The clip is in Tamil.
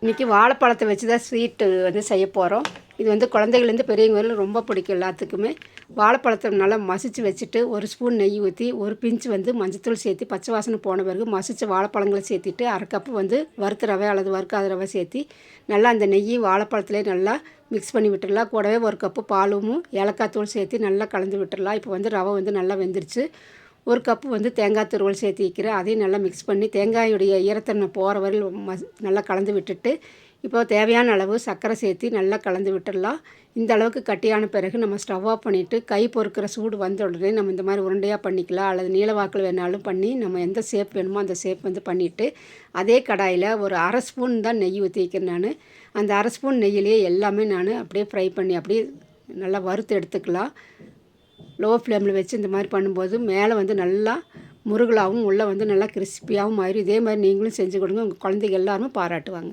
இன்றைக்கி வாழைப்பழத்தை வச்சு தான் ஸ்வீட்டு வந்து செய்ய போகிறோம். இது வந்து குழந்தைகள்லேருந்து பெரியவங்க வரையிலும் ரொம்ப பிடிக்கும் எல்லாத்துக்குமே. வாழைப்பழத்தை நல்லா மசிச்சு வச்சுட்டு, ஒரு ஸ்பூன் நெய் ஊற்றி, ஒரு பிஞ்ச் வந்து மஞ்சத்தூள் சேர்த்து, பச்சை வாசனை போன பிறகு மசித்த வாழைப்பழங்களை சேர்த்திட்டு, அரை கப்பு வந்து வறுத்த ரவை அல்லது வறுக்காத ரவை சேர்த்தி, நல்லா அந்த நெய் வாழைப்பழத்துலேயே நல்லா மிக்ஸ் பண்ணி விட்டுடலாம். கூடவே ஒரு கப்பு பாலும் ஏலக்காய் தூள் சேர்த்து நல்லா கலந்து விட்டுடலாம். இப்போ வந்து ரவை வந்து நல்லா வெந்துருச்சு. ஒரு கப்பு வந்து தேங்காய் துருவல் சேர்த்து வைக்கிறேன். அதையும் நல்லா மிக்ஸ் பண்ணி தேங்காயுடைய ஈரத்தன்மை போகிற வரையில் நல்லா கலந்து விட்டுட்டு, இப்போ தேவையான அளவு சர்க்கரை சேர்த்து நல்லா கலந்து விட்டுடலாம். இந்த அளவுக்கு கட்டியான பிறகு நம்ம ஸ்டவ் ஆஃப் பண்ணிவிட்டு, கை பொறுக்கிற சூடு வந்த உடனே நம்ம இந்த மாதிரி உருண்டையாக பண்ணிக்கலாம். அல்லது நீள வாக்கில் வேணாலும் பண்ணி நம்ம எந்த ஷேப் வேணுமோ அந்த ஷேப் வந்து பண்ணிவிட்டு, அதே கடாயில் ஒரு அரை ஸ்பூன் தான் நெய் ஊற்றி வைக்கிறேன் நான். அந்த அரை ஸ்பூன் நெய்யிலேயே எல்லாமே நான் அப்படியே ஃப்ரை பண்ணி அப்படியே நல்லா வறுத்து எடுத்துக்கலாம். லோ ஃப்ளேமில் வச்சு இந்த மாதிரி பண்ணும்போது மேலே வந்து நல்லா முருகலாகவும் உள்ளே வந்து நல்லா கிறிஸ்பியாகவும் ஆயிரும். இதே மாதிரி நீங்களும் செஞ்சு கொடுங்க. உங்கள் குழந்தைங்க எல்லாருமே பாராட்டுவாங்க.